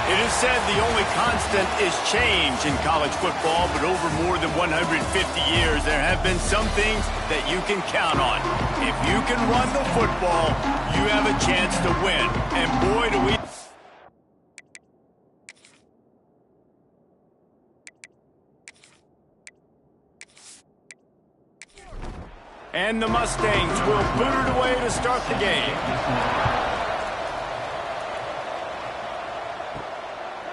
It is said the only constant is change in college football, but over more than 150 years, there have been some things that you can count on. If you can run the football, you have a chance to win. And boy, do we... And the Mustangs will boot it away to start the game.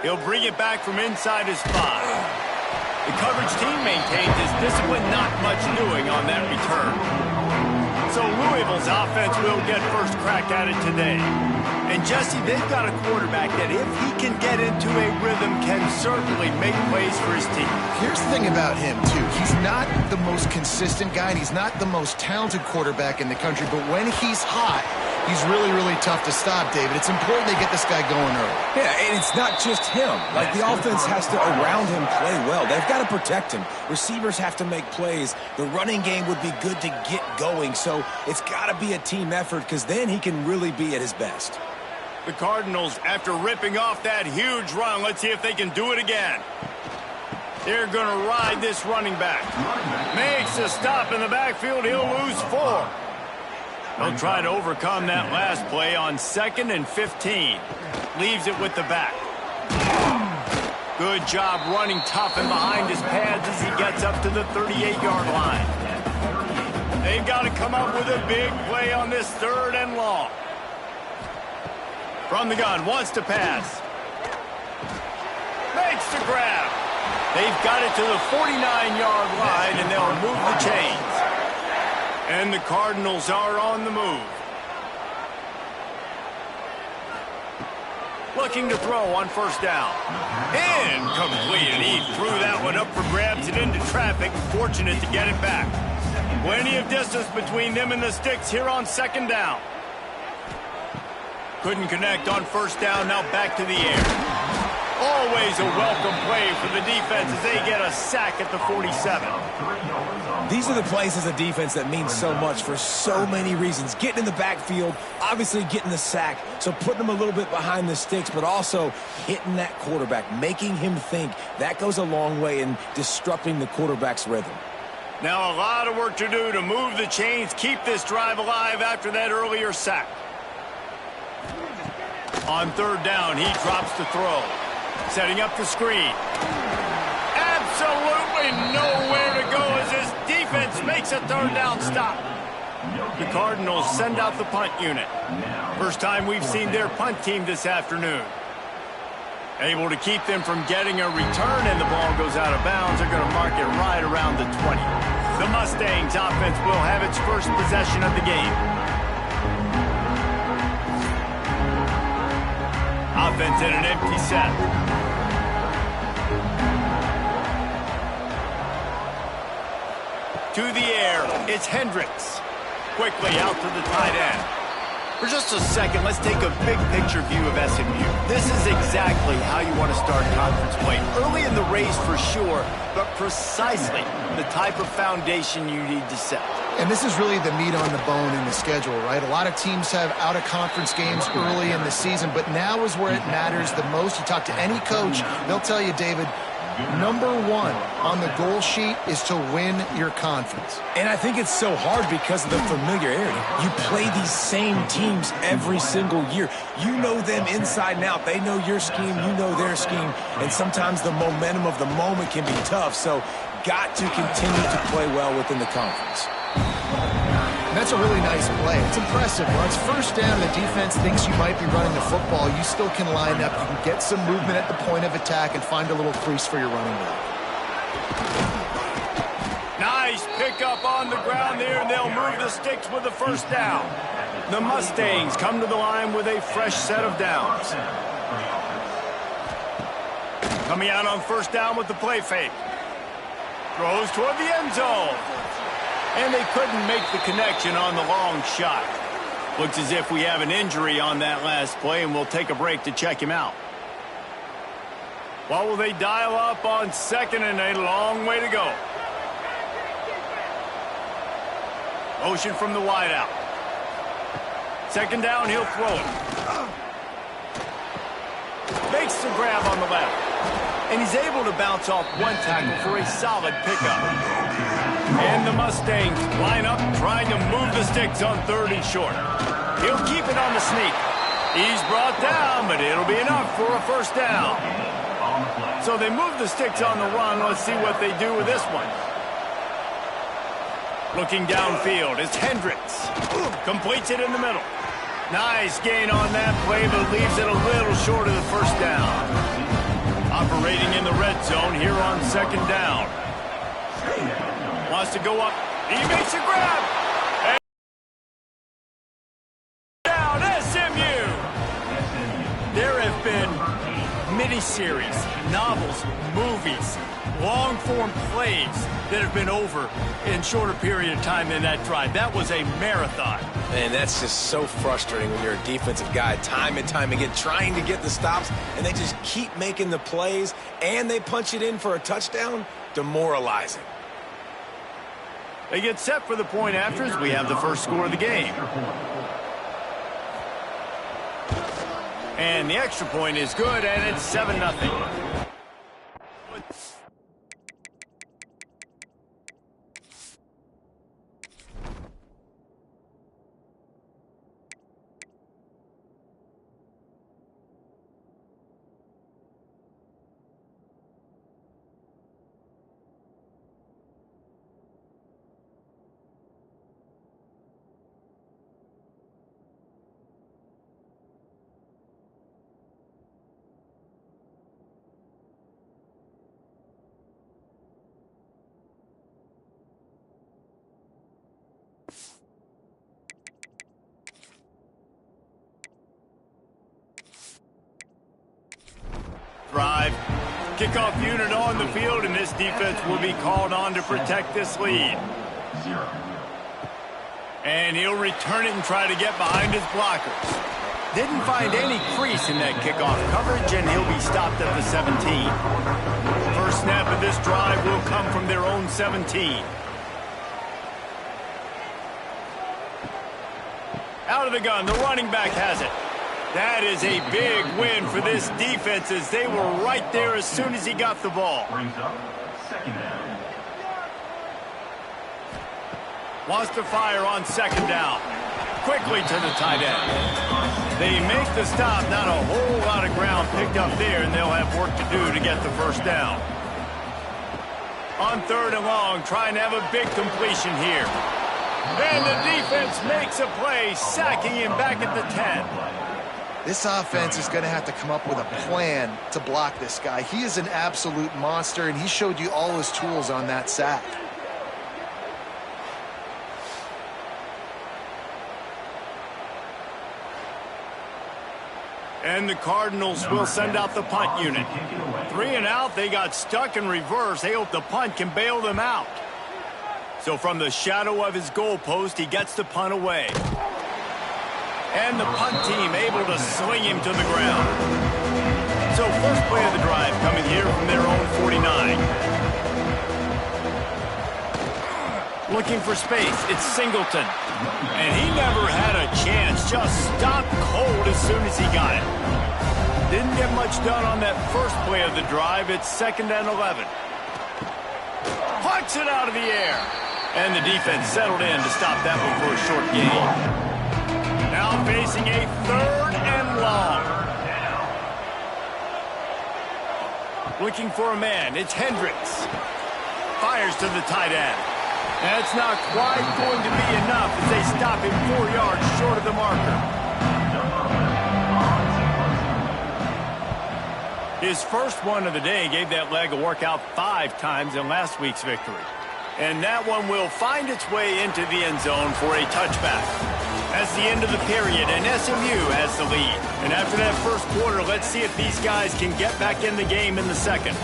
He'll bring it back from inside his 5. The coverage team maintains his discipline, not much doing on that return. So Louisville's offense will get first crack at it today. And Jesse, they've got a quarterback that if he can get into a rhythm, can certainly make plays for his team. Here's the thing about him, too. He's not the most consistent guy, and he's not the most talented quarterback in the country, but when he's hot, he's really, really tough to stop, David. It's important they get this guy going early. Yeah, and it's not just him. Like, the offense has to, around him, play well. They've got to protect him. Receivers have to make plays. The running game would be good to get going, so it's got to be a team effort because then he can really be at his best. The Cardinals, after ripping off that huge run, let's see if they can do it again. They're going to ride this running back. Makes a stop in the backfield. He'll lose 4. They'll try to overcome that last play on 2nd and 15. Leaves it with the back. Good job running tough and behind his pads as he gets up to the 38-yard line. They've got to come up with a big play on this 3rd and long. From the gun, wants to pass. Makes the grab. They've got it to the 49-yard line, and they'll move the chains. And the Cardinals are on the move. Looking to throw on 1st down. Incomplete, and he threw that one up for grabs and into traffic. Fortunate to get it back. Plenty of distance between them and the sticks here on 2nd down. Couldn't connect on 1st down, now back to the air. Always a welcome play for the defense as they get a sack at the 47. These are the plays as a defense that mean so much for so many reasons. Getting in the backfield, obviously getting the sack, so putting them a little bit behind the sticks, but also hitting that quarterback, making him think. That goes a long way in disrupting the quarterback's rhythm. Now a lot of work to do to move the chains, keep this drive alive after that earlier sack. On 3rd down, he drops the throw. Setting up the screen. Absolutely nowhere to go as his defense makes a 3rd down stop. The Cardinals send out the punt unit. First time we've seen their punt team this afternoon. Able to keep them from getting a return, and the ball goes out of bounds. They're going to mark it right around the 20. The Mustangs offense will have its first possession of the game. Offense in an empty set. To the air, it's Hendricks. Quickly out to the tight end. For just a second, let's take a big picture view of SMU. This is exactly how you want to start conference play. Early in the race for sure, but precisely the type of foundation you need to set. And this is really the meat on the bone in the schedule, right? A lot of teams have out-of-conference games early in the season, but now is where it matters the most. You talk to any coach, they'll tell you, David, number 1 on the goal sheet is to win your conference. And I think it's so hard because of the familiarity. You play these same teams every single year. You know them inside and out. They know your scheme, you know their scheme, and sometimes the momentum of the moment can be tough, so got to continue to play well within the conference. And that's a really nice play. It's impressive. When it's 1st down and the defense thinks you might be running the football, you still can line up. You can get some movement at the point of attack and find a little crease for your running back. Nice pickup on the ground there, and they'll move the sticks with the 1st down. The Mustangs come to the line with a fresh set of downs. Coming out on 1st down with the play fake. Throws toward the end zone. And they couldn't make the connection on the long shot. Looks as if we have an injury on that last play, and we'll take a break to check him out. What will they dial up on 2nd and a long way to go? Motion from the wideout. 2nd down, he'll throw it. makes the grab on the left. And he's able to bounce off one tackle for a solid pickup. And the Mustangs line up trying to move the sticks on 3rd and short. He'll keep it on the sneak. He's brought down, but it'll be enough for a first down. So they move the sticks on the run. Let's see what they do with this one. Looking downfield is Hendricks. Completes it in the middle. Nice gain on that play, but leaves it a little short of the first down. Operating in the red zone here on 2nd down. Wants to go up. He makes a grab. And down SMU. There have been miniseries, novels, movies, long-form plays that have been over in shorter period of time than that drive. That was a marathon. Man, that's just so frustrating when you're a defensive guy time and time again trying to get the stops, and they just keep making the plays, and they punch it in for a touchdown. Demoralizing. They get set for the point after as we have the first score of the game. And the extra point is good, and it's 7-0. Drive. Kickoff unit on the field, and this defense will be called on to protect this lead. And he'll return it and try to get behind his blockers. Didn't find any crease in that kickoff coverage, and he'll be stopped at the 17. First snap of this drive will come from their own 17. Out of the gun, the running back has it. That is a big win for this defense as they were right there as soon as he got the ball. Wants to fire on 2nd down. Quickly to the tight end. They make the stop, not a whole lot of ground picked up there, and they'll have work to do to get the first down. On 3rd and long, trying to have a big completion here. And the defense makes a play, sacking him back at the 10. This offense is going to have to come up with a plan to block this guy. He is an absolute monster, and he showed you all his tools on that sack. And the Cardinals will send out the punt unit. 3 and out, they got stuck in reverse. They hope the punt can bail them out. So from the shadow of his goalpost, he gets the punt away. And the punt team able to sling him to the ground. So first play of the drive coming here from their own 49. Looking for space, it's Singleton. And he never had a chance, just stopped cold as soon as he got it. Didn't get much done on that first play of the drive. It's 2nd and 11. Puts it out of the air. And the defense settled in to stop that one for a short gain. Now facing a 3rd and long. Looking for a man. It's Hendricks. Fires to the tight end. That's not quite going to be enough as they stop him 4 yards short of the marker. His first one of the day gave that leg a workout 5 times in last week's victory. And that one will find its way into the end zone for a touchback. That's the end of the period, and SMU has the lead. And after that first quarter, let's see if these guys can get back in the game in the second.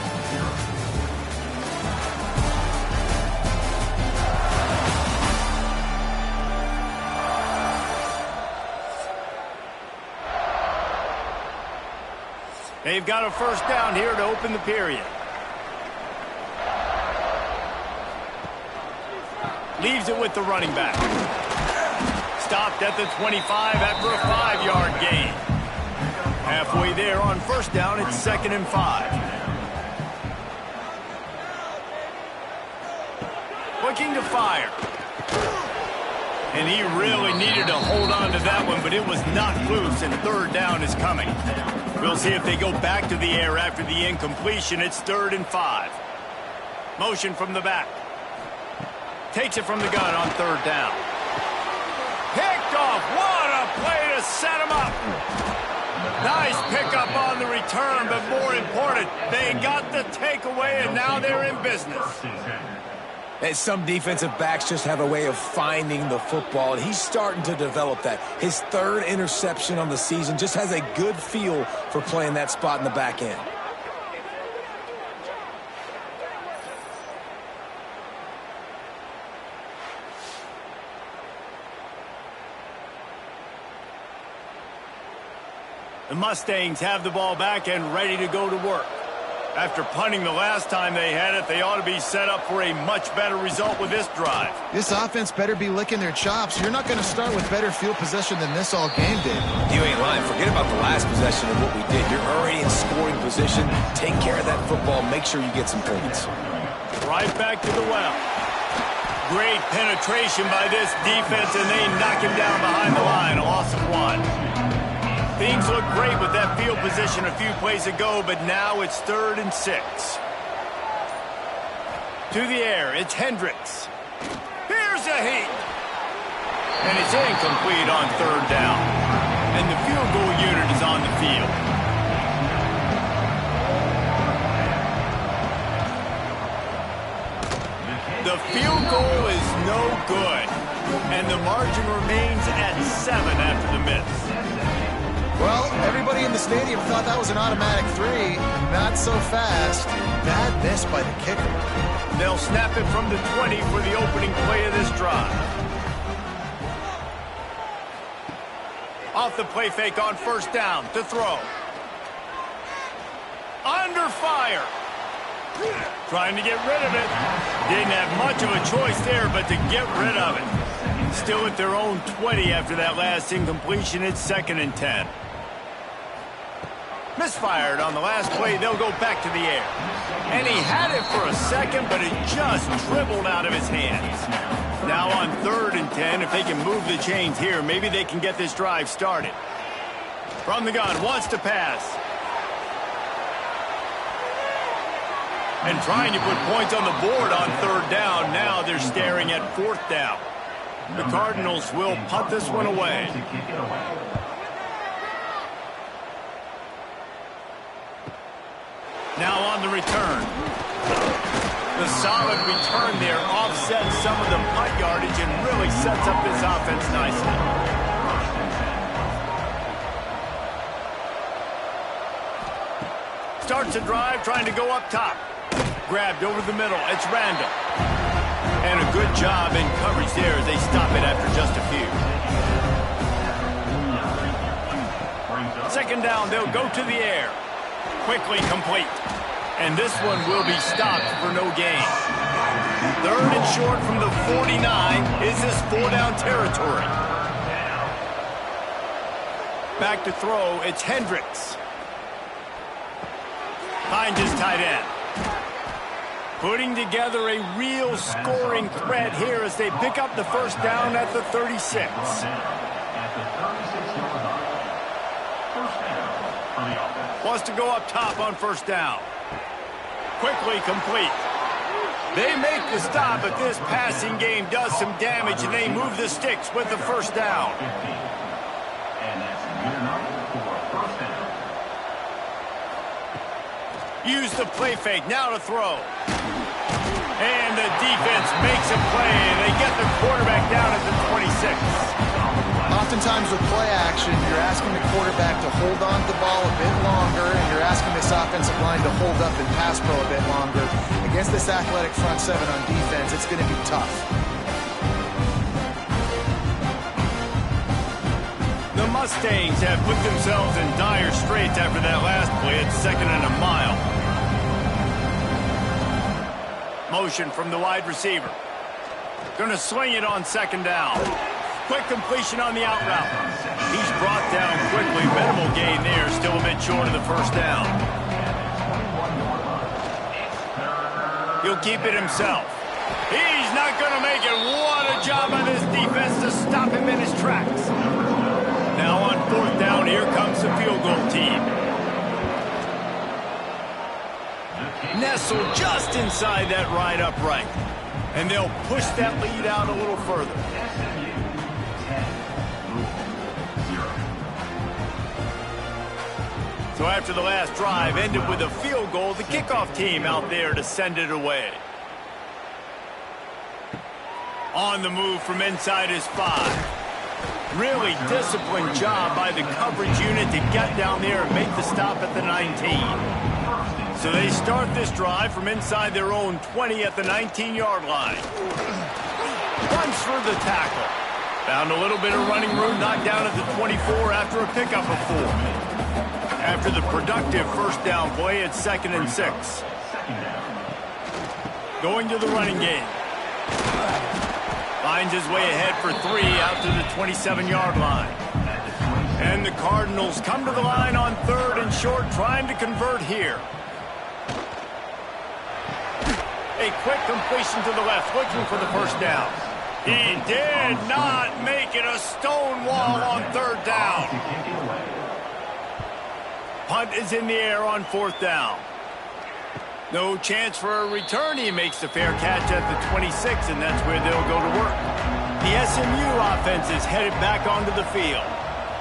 They've got a first down here to open the period. Leaves it with the running back. Stopped at the 25 after a 5-yard gain. Halfway halfway there on first down. It's 2nd and 5. Looking to fire. And he really needed to hold on to that one, but it was knocked loose, and 3rd down is coming. We'll see if they go back to the air after the incompletion. It's 3rd and 5. Motion from the back. Takes it from the gun on 3rd down. Picked off. What a play to set him up. Nice pickup on the return, but more important, they got the takeaway, and now they're in business. And some defensive backs just have a way of finding the football, and he's starting to develop that. His 3rd interception on the season, just has a good feel for playing that spot in the back end. The Mustangs have the ball back and ready to go to work. After punting the last time they had it, they ought to be set up for a much better result with this drive. This offense better be licking their chops. You're not going to start with better field possession than this all game did. You ain't lying. Forget about the last possession of what we did. You're already in scoring position. Take care of that football. Make sure you get some points. Right back to the well. Great penetration by this defense, and they knock him down behind the line. A loss of 1. Things look great with that field position a few plays ago, but now it's 3rd and 6. To the air, it's Hendricks. Here's a heat. And it's incomplete on 3rd down. And the field goal unit is on the field. The field goal is no good. And the margin remains at 7 after the miss. Well, everybody in the stadium thought that was an automatic 3. Not so fast. Bad miss by the kicker. They'll snap it from the 20 for the opening play of this drive. Off the play fake on 1st down to throw. Under fire. Trying to get rid of it. Didn't have much of a choice there, but to get rid of it. Still at their own 20 after that last incompletion. It's 2nd and 10. Misfired on the last play. They'll go back to the air. And he had it for a second, but it just dribbled out of his hands. Now on 3rd and 10, if they can move the chains here, maybe they can get this drive started. From the gun, wants to pass. And trying to put points on the board on 3rd down. Now they're staring at 4th down. The Cardinals will punt this one away. Now on the return. The solid return there offsets some of the punt yardage and really sets up this offense nicely. Starts a drive trying to go up top. Grabbed over the middle. It's Randall. And a good job in coverage there as they stop it after just a few. 2nd down, they'll go to the air. Quickly complete. And this one will be stopped for no gain. 3rd and short from the 49. Is this 4-down territory? Back to throw. It's Hendricks. Finds his tight end. Putting together a real scoring threat here as they pick up the 1st down at the 36. Wants to go up top on 1st down. Quickly complete. They make the stop, but this passing game does some damage, and they move the sticks with the 1st down. Use the play fake, now to throw. And the defense makes a play, and they get the quarterback down at the 26. Oftentimes with play action, you're asking the quarterback to hold on to the ball a bit longer, and you're asking this offensive line to hold up and pass pro a bit longer. Against this athletic front 7 on defense, it's going to be tough. The Mustangs have put themselves in dire straits after that last play. It's 2nd and a mile. Motion from the wide receiver. Going to sling it on 2nd down. Quick completion on the out route. He's brought down quickly. Minimal gain there. Still a bit yard short of the first down. He'll keep it himself. He's not going to make it. What a job by this defense to stop him in his tracks. Now on fourth down, here comes the field goal team. Nestled just inside that right upright. And they'll push that lead out a little further. So after the last drive ended with a field goal, the kickoff team out there to send it away. On the move from inside his 5. Really disciplined job by the coverage unit to get down there and make the stop at the 19. So they start this drive from inside their own 20 at the 19-yard line. Runs for the tackle. Found a little bit of running room, knocked down at the 24 after a pickup of 4. After the productive first down play, it's 2nd and 6. Going to the running game. Finds his way ahead for 3 out to the 27-yard line. And the Cardinals come to the line on 3rd and short, trying to convert here. A quick completion to the left, looking for the first down. He did not make it. A stone wall on 3rd down. Punt is in the air on 4th down. No chance for a return. He makes the fair catch at the 26, and that's where they'll go to work. The SMU offense is headed back onto the field.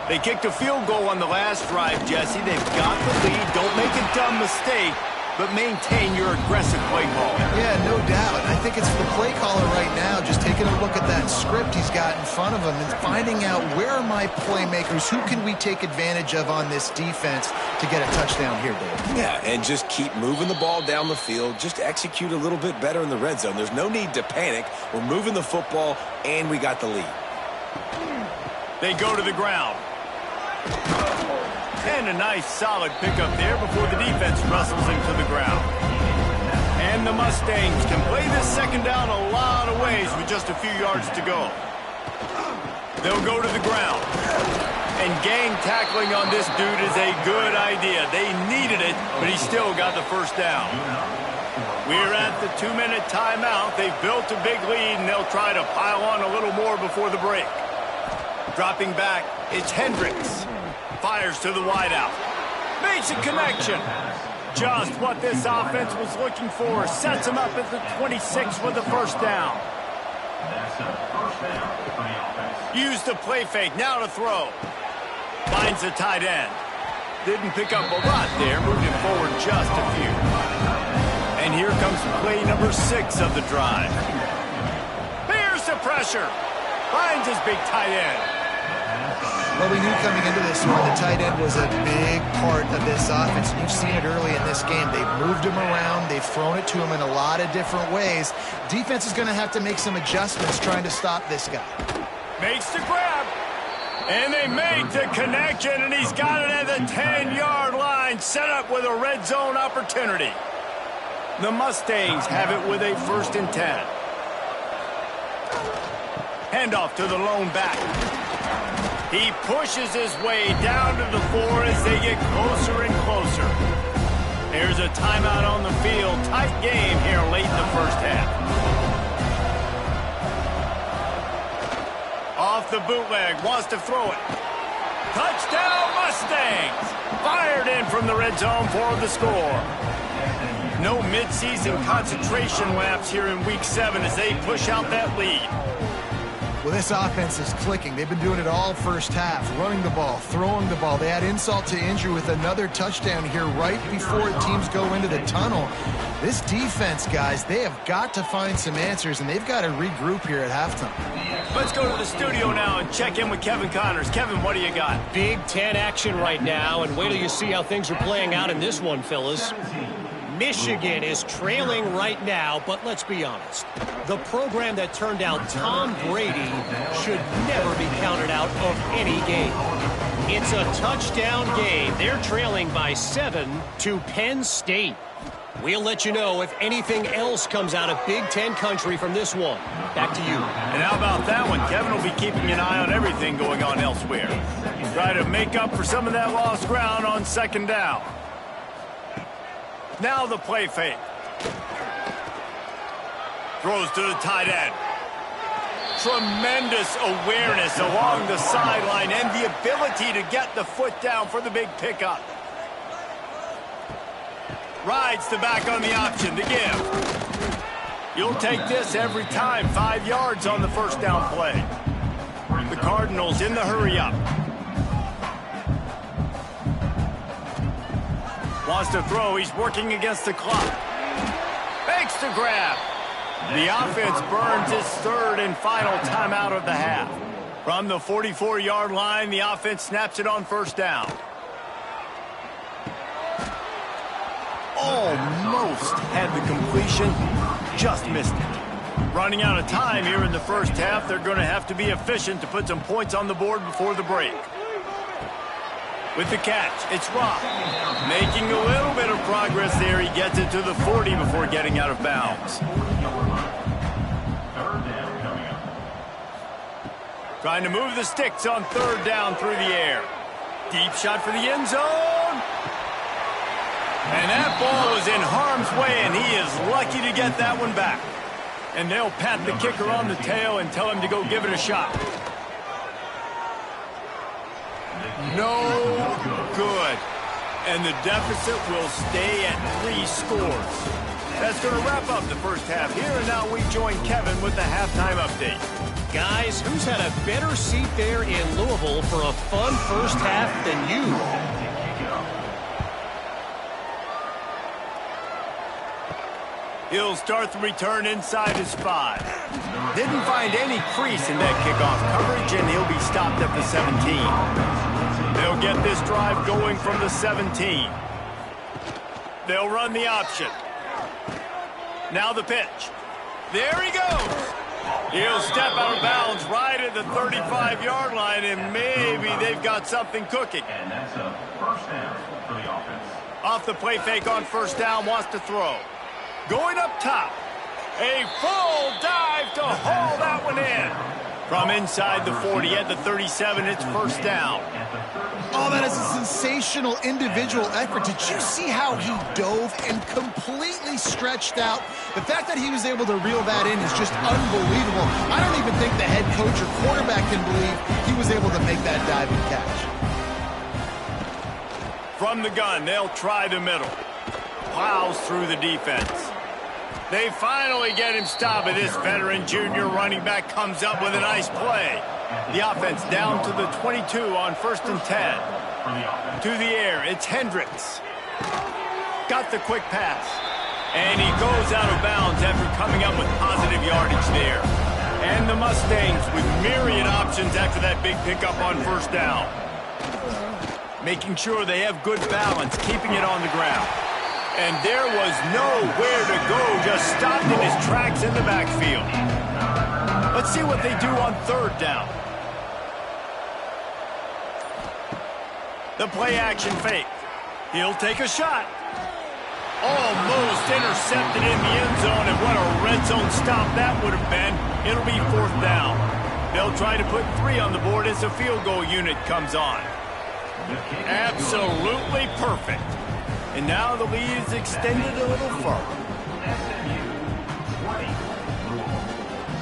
They kicked a field goal on the last drive, Jesse. They've got the lead. Don't make a dumb mistake, but maintain your aggressive play call. Yeah, no doubt. I think it's the play caller right now just taking a look at that script he's got in front of him and finding out where are my playmakers, who can we take advantage of on this defense to get a touchdown here, Dave. Yeah, and just keep moving the ball down the field. Just execute a little bit better in the red zone. There's no need to panic. We're moving the football, and we got the lead. They go to the ground. And a nice solid pickup there before the defense wrestles him to the ground. And the Mustangs can play this second down a lot of ways with just a few yards to go. They'll go to the ground. And gang tackling on this dude is a good idea. They needed it, but he still got the first down. We're at the 2-minute timeout. They've built a big lead, and they'll try to pile on a little more before the break. Dropping back, it's Hendricks. Fires to the wideout. Makes a connection. Just what this offense was looking for. Sets him up at the 26 with the first down. Use the play fake. Now to throw. Finds the tight end. Didn't pick up a lot there. Moved him forward just a few. And here comes play number 6 of the drive. Here's the pressure. Finds his big tight end. Well, we knew coming into this one, the tight end was a big part of this offense. And you've seen it early in this game. They've moved him around. They've thrown it to him in a lot of different ways. Defense is going to have to make some adjustments trying to stop this guy. Makes the grab. And they make the connection, and he's got it at the 10-yard line, set up with a red zone opportunity. The Mustangs have it with a 1st and 10. Handoff to the lone back. He pushes his way down to the 4 as they get closer and closer. There's a timeout on the field. Tight game here late in the first half. Off the bootleg, wants to throw it. Touchdown Mustangs! Fired in from the red zone for the score. No midseason concentration laps here in Week 7 as they push out that lead. Well, this offense is clicking. They've been doing it all first half, running the ball, throwing the ball. They had insult to injury with another touchdown here right before teams go into the tunnel. This defense, guys, they have got to find some answers, and they've got to regroup here at halftime. Let's go to the studio now and check in with Kevin Connors. Kevin, what do you got? Big Ten action right now, and wait till you see how things are playing out in this one, fellas. Michigan is trailing right now, but let's be honest. The program that turned out Tom Brady should never be counted out of any game. It's a touchdown game. They're trailing by 7 to Penn State. We'll let you know if anything else comes out of Big Ten country from this one. Back to you. And how about that one? Kevin will be keeping an eye on everything going on elsewhere. Try to make up for some of that lost ground on second down. Now the play fake. Throws to the tight end. Tremendous awareness along the sideline and the ability to get the foot down for the big pickup. Rides the back on the option to give. You'll take this every time. 5 yards on the first down play. The Cardinals in the hurry-up. Wants to throw. He's working against the clock. Fakes to grab. The offense burns its third and final timeout of the half. From the 44-yard line, the offense snaps it on first down. Almost had the completion, just missed it. Running out of time here in the first half, they're going to have to be efficient to put some points on the board before the break. With the catch, it's Rock. Making a little bit of progress there. He gets it to the 40 before getting out of bounds. Trying to move the sticks on third down through the air. Deep shot for the end zone. And that ball was in harm's way, and he is lucky to get that one back. And they'll pat the kicker on the tail and tell him to go give it a shot. No good. And the deficit will stay at 3 scores. That's going to wrap up the first half here, and now we join Kevin with the halftime update. Guys, who's had a better seat there in Louisville for a fun first half than you? He'll start the return inside his 5. Didn't find any crease in that kickoff coverage, and he'll be stopped at the 17. They'll get this drive going from the 17. They'll run the option. Now the pitch. There he goes. He'll step out of bounds right at the 35-yard line, and maybe they've got something cooking. And that's a first down for the offense. Off the play fake on first down, wants to throw. Going up top. A full dive to haul that one in. From inside the 40 at the 37, it's first down. Oh, that is a sensational individual effort. Did you see how he dove and completely stretched out? The fact that he was able to reel that in is just unbelievable. I don't even think the head coach or quarterback can believe he was able to make that dive and catch. From the gun, they'll try the middle. Plows through the defense. They finally get him stopped, and this veteran junior running back comes up with a nice play. The offense down to the 22 on first and 10. To the air, it's Hendricks. Got the quick pass. And he goes out of bounds after coming up with positive yardage there. And the Mustangs with myriad options after that big pickup on first down. Making sure they have good balance, keeping it on the ground. And there was nowhere to go, just stopped in his tracks in the backfield. Let's see what they do on third down. The play action fake. He'll take a shot. Almost intercepted in the end zone, and what a red zone stop that would have been. It'll be fourth down. They'll try to put 3 on the board as the field goal unit comes on. Absolutely perfect. And now the lead is extended a little further. SMU 20, Louisville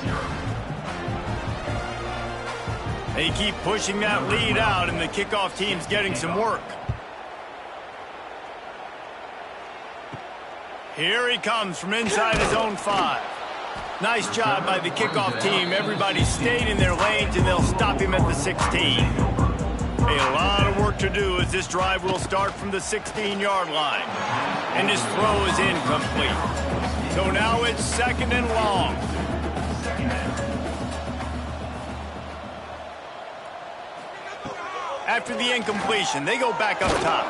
0. They keep pushing that lead out, and the kickoff team's getting some work. Here he comes from inside his own 5. Nice job by the kickoff team. Everybody stayed in their lanes, and they'll stop him at the 16. A lot of work to do as this drive will start from the 16-yard line. And his throw is incomplete. So now it's second and long. After the incompletion, they go back up top.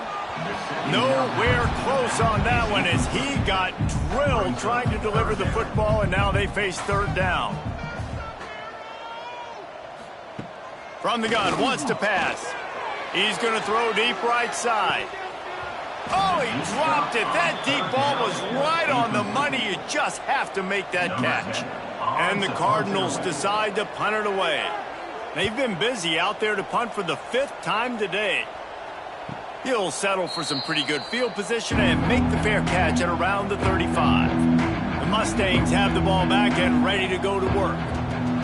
Nowhere close on that one as he got drilled trying to deliver the football, and now they face third down. From the gun, wants to pass. He's going to throw deep right side. Oh, he dropped it. That deep ball was right on the money. You just have to make that catch. And the Cardinals decide to punt it away. They've been busy out there to punt for the 5th time today. He'll settle for some pretty good field position and make the fair catch at around the 35. The Mustangs have the ball back and ready to go to work.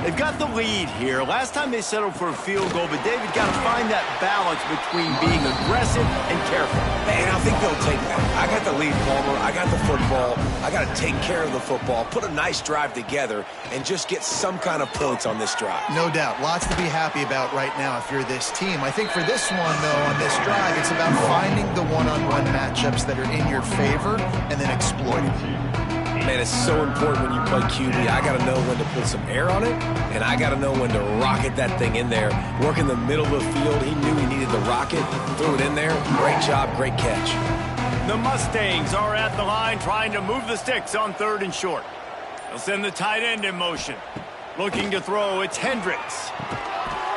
They've got the lead here. Last time they settled for a field goal, but David got to find that balance between being aggressive and careful. And I think they'll take that. I got the lead, Palmer. I got the football. I got to take care of the football, put a nice drive together, and just get some kind of points on this drive. No doubt. Lots to be happy about right now if you're this team. I think for this one, though, on this drive, it's about finding the one-on-one matchups that are in your favor and then exploiting them. Man, it's so important when you play QB. I got to know when to put some air on it, and I got to know when to rocket that thing in there. Work in the middle of the field. He knew he needed the rocket, threw it in there. Great job, great catch. The Mustangs are at the line trying to move the sticks on 3rd and short. They'll send the tight end in motion. Looking to throw, it's Hendricks.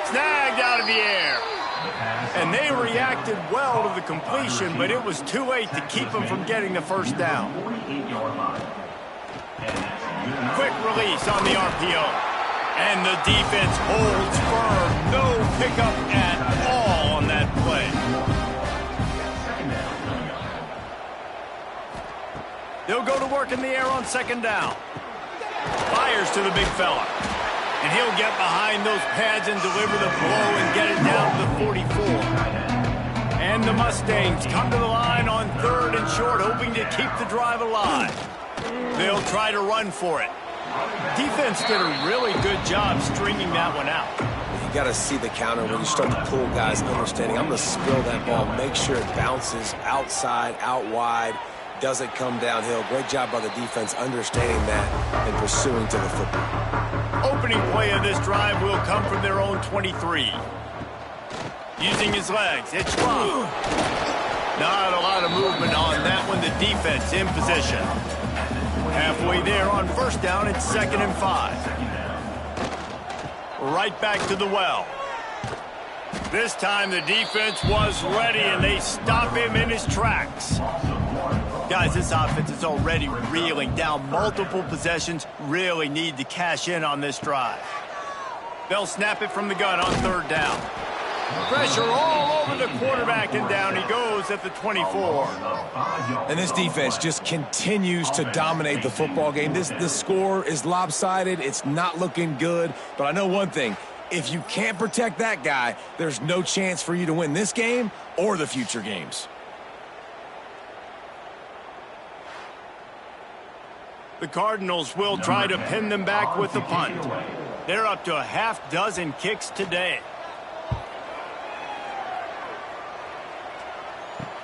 Snagged out of the air. And they reacted well to the completion, but it was too late to keep them from getting the first down. Quick release on the RPO. And the defense holds firm. No pickup at all on that play. They'll go to work in the air on 2nd down. Fires to the big fella. And he'll get behind those pads and deliver the blow and get it down to the 44. And the Mustangs come to the line on 3rd and short, hoping to keep the drive alive. They'll try to run for it. Defense did a really good job stringing that one out. You got to see the counter when you start to pull guys, understanding I'm going to spill that ball, make sure it bounces outside, out wide, doesn't come downhill. Great job by the defense understanding that and pursuing to the football. Opening play of this drive will come from their own 23. Using his legs, it's strong. Not a lot of movement on that one. The defense in position. Halfway there on 1st down, it's 2nd and 5. Right back to the well. This time the defense was ready, and they stop him in his tracks. Guys, this offense is already reeling down multiple possessions. Really need to cash in on this drive. They'll snap it from the gun on 3rd down. Pressure all over the quarterback, and down he goes at the 24. And this defense just continues to dominate the football game. The score is lopsided. It's not looking good. But I know one thing. If you can't protect that guy, there's no chance for you to win this game or the future games. The Cardinals will try to pin them back with the punt. They're up to a half dozen kicks today.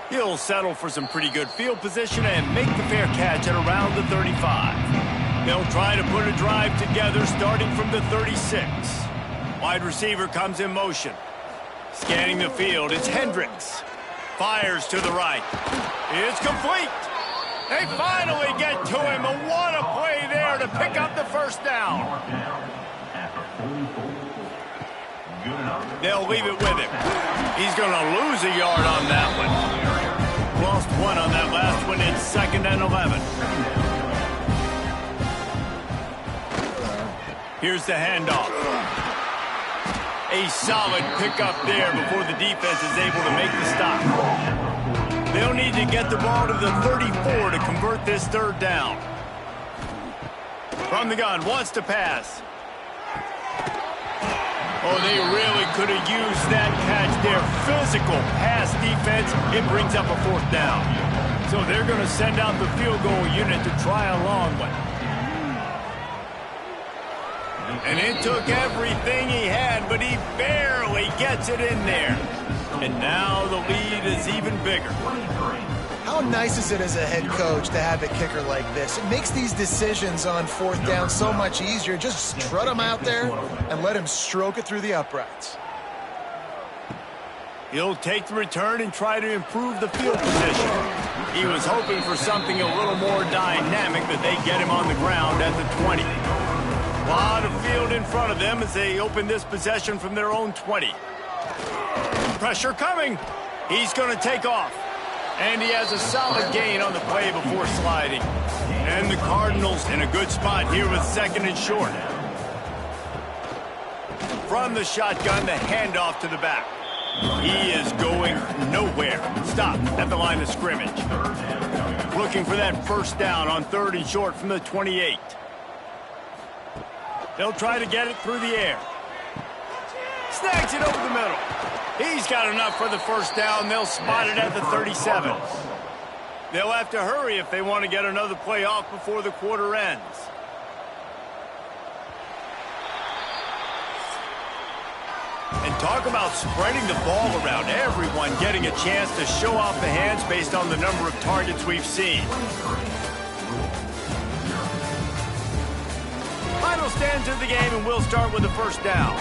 He'll settle for some pretty good field position and make the fair catch at around the 35. They'll try to put a drive together starting from the 36. Wide receiver comes in motion. Scanning the field, it's Hendricks. Fires to the right. It's complete. They finally get to him. And what a play there to pick up the 1st down. They'll leave it with him. He's going to lose a yard on that one. Lost 1 on that last one. It's 2nd and 11. Here's the handoff. A solid pickup there before the defense is able to make the stop. They'll need to get the ball to the 34 to convert this 3rd down. From the gun, wants to pass. Oh, they really could have used that catch there. Physical pass defense. It brings up a 4th down. So they're going to send out the field goal unit to try a long one. And it took everything he had, but he barely gets it in there. And now the lead is even bigger. How nice is it as a head coach to have a kicker like this? It makes these decisions on 4th down so much easier. Just strut him out there and let him stroke it through the uprights. He'll take the return and try to improve the field position. He was hoping for something a little more dynamic, but they get him on the ground at the 20. A lot of field in front of them as they open this possession from their own 20. Pressure coming. He's going to take off. And he has a solid gain on the play before sliding. And the Cardinals in a good spot here with 2nd and short. From the shotgun, the handoff to the back. He is going nowhere. Stop at the line of scrimmage. Looking for that first down on 3rd and short from the 28. They'll try to get it through the air. Snags it over the middle. He's got enough for the first down. They'll spot it at the 37. They'll have to hurry if they want to get another play off before the quarter ends. And talk about spreading the ball around. Everyone getting a chance to show off the hands based on the number of targets we've seen. Final stands of the game, and we'll start with the first down.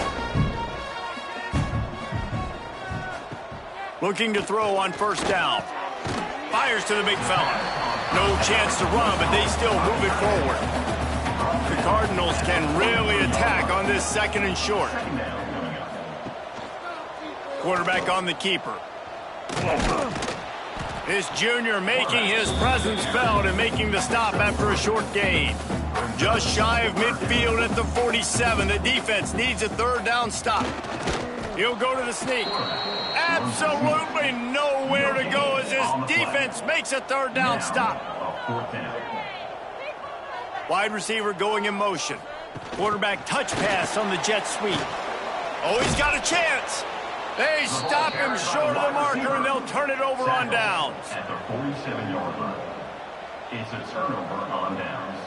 Looking to throw on first down. Fires to the big fella. No chance to run, but they still move it forward. The Cardinals can really attack on this 2nd and short. Quarterback on the keeper. This junior making his presence felt and making the stop after a short gain. Just shy of midfield at the 47. The defense needs a 3rd down stop. He'll go to the sneak. Absolutely nowhere to go as his defense makes a 3rd down stop. Wide receiver going in motion. Quarterback touch pass on the jet sweep. Oh, he's got a chance. They stop him short of the marker, and they'll turn it over on downs. At the 47-yard line. It's a turnover on downs.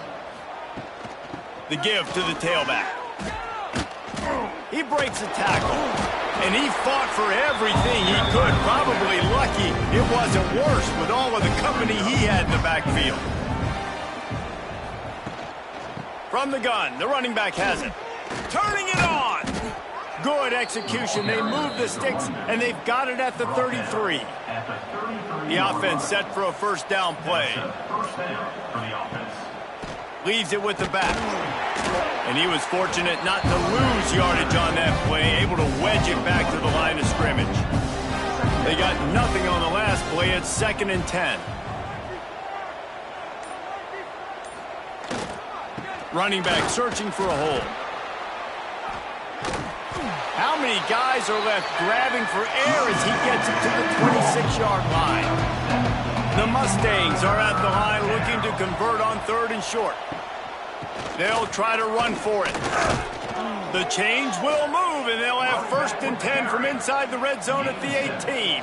The give to the tailback. He breaks a tackle, and he fought for everything he could. Probably lucky it wasn't worse with all of the company he had in the backfield. From the gun, the running back has it. Turning it on. Good execution. They move the sticks, and they've got it at the 33. The offense set for a first down play. First down for the offense. Leaves it with the back. And he was fortunate not to lose yardage on that play, able to wedge it back to the line of scrimmage. They got nothing on the last play. It's 2nd and 10. Running back searching for a hole. How many guys are left grabbing for air as he gets it to the 26-yard line? The Mustangs are at the line looking to convert on 3rd and short. They'll try to run for it. The chains will move, and they'll have 1st and 10 from inside the red zone at the 18.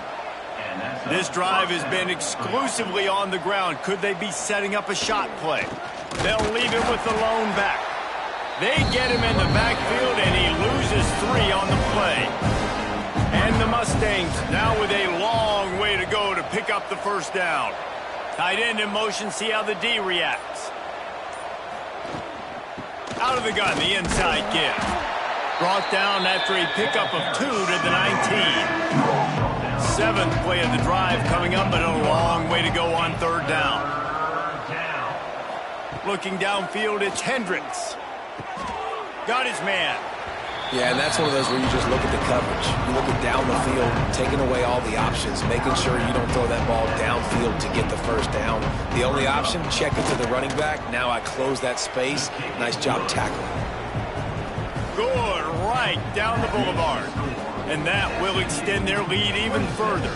This drive has been exclusively on the ground. Could they be setting up a shot play? They'll leave it with the lone back. They get him in the backfield, and he loses 3 on the play. And the Mustangs now with a long way to go to pick up the first down. Tight end in motion, see how the D reacts. Out of the gun, the inside give. Brought down after a pickup of 2 to the 19. 7th play of the drive coming up, but a long way to go on 3rd down. Looking downfield, it's Hendricks. Got his man. Yeah, and that's one of those where you just look at the coverage. You look at down the field, taking away all the options, making sure you don't throw that ball downfield to get the first down. The only option, check it to the running back. Now I close that space. Nice job tackling. Good right down the boulevard. And that will extend their lead even further.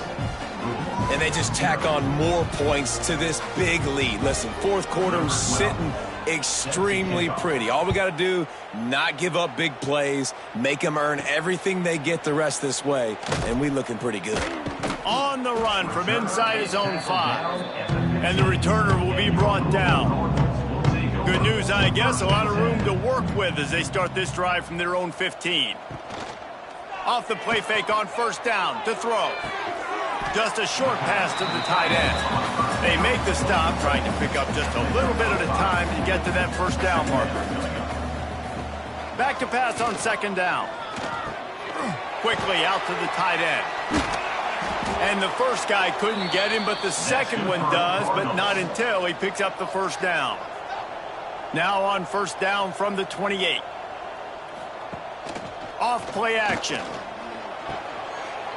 And they just tack on more points to this big lead. Listen, 4th quarter sitting extremely pretty. All we got to do, not give up big plays, make them earn everything they get the rest this way, and we looking pretty good. On the run from inside his own 5. And the returner will be brought down. Good news, I guess, a lot of room to work with as they start this drive from their own 15. Off the play fake on first down to throw. Just a short pass to the tight end. They make the stop, trying to pick up just a little bit at a time to get to that first down marker. Back to pass on 2nd down. Quickly out to the tight end. And the first guy couldn't get him, but the second one does, but not until he picks up the first down. Now on first down from the 28. Off play action.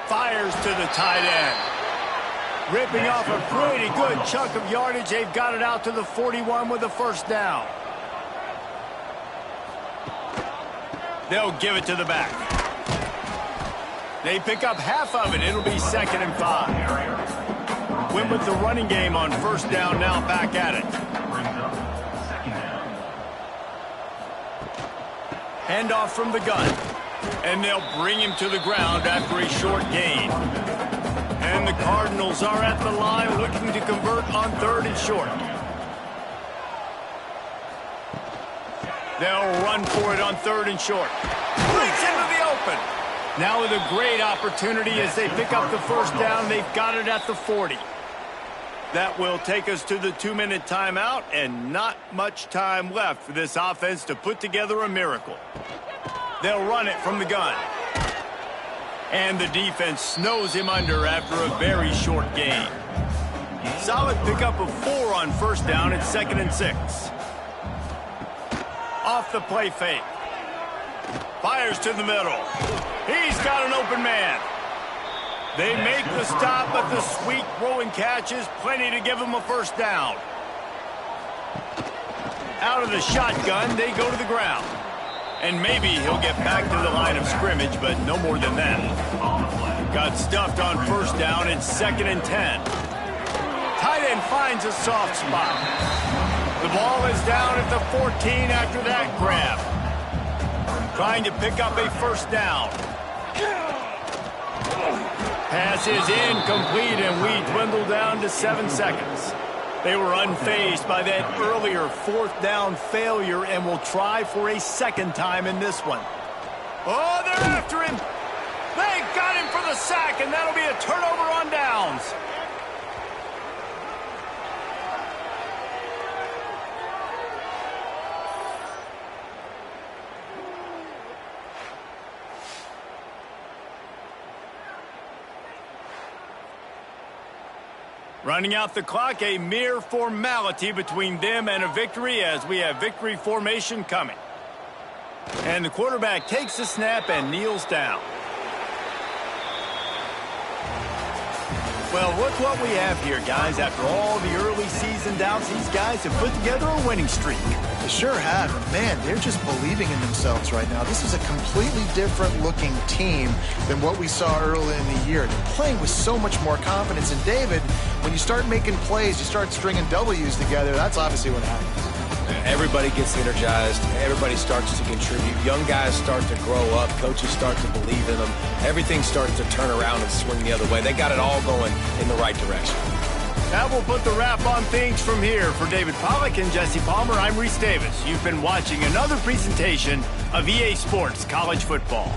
Fires to the tight end. Ripping off a pretty good chunk of yardage. They've got it out to the 41 with the first down. They'll give it to the back. They pick up half of it. It'll be 2nd and 5. Went with the running game on 1st down, now back at it. Handoff from the gun. And they'll bring him to the ground after a short gain. And the Cardinals are at the line looking to convert on 3rd and short. They'll run for it on 3rd and short. Breaks into the open. Now with a great opportunity as they pick up the 1st down. They've got it at the 40. That will take us to the 2-minute timeout, and not much time left for this offense to put together a miracle. They'll run it from the gun. And the defense snows him under after a very short gain. Solid pickup of 4 on 1st down at 2nd and 6. Off the play fake. Fires to the middle. He's got an open man. They make the stop, but the sweet throw and catch is plenty to give him a 1st down. Out of the shotgun, they go to the ground. And maybe he'll get back to the line of scrimmage, but no more than that. Got stuffed on 1st down. It's 2nd and 10. Tight end finds a soft spot. The ball is down at the 14 after that grab. Trying to pick up a 1st down. Pass is incomplete, and we dwindle down to 7 seconds. They were unfazed by that earlier 4th down failure and will try for a 2nd time in this one. Oh, they're after him. They got him for the sack, and that'll be a turnover on downs. Running out the clock, a mere formality between them and a victory as we have victory formation coming. And the quarterback takes the snap and kneels down. Well, look what we have here, guys. After all the early season doubts, these guys have put together a winning streak. They sure have. And man, they're just believing in themselves right now. This is a completely different looking team than what we saw early in the year. They're playing with so much more confidence. And David, when you start making plays, you start stringing W's together, that's obviously what happens. Everybody gets energized. Everybody starts to contribute. Young guys start to grow up. Coaches start to believe in them. Everything starts to turn around and swing the other way. They got it all going in the right direction. That will put the wrap on things from here. For David Pollack and Jesse Palmer, I'm Reese Davis. You've been watching another presentation of EA Sports College Football.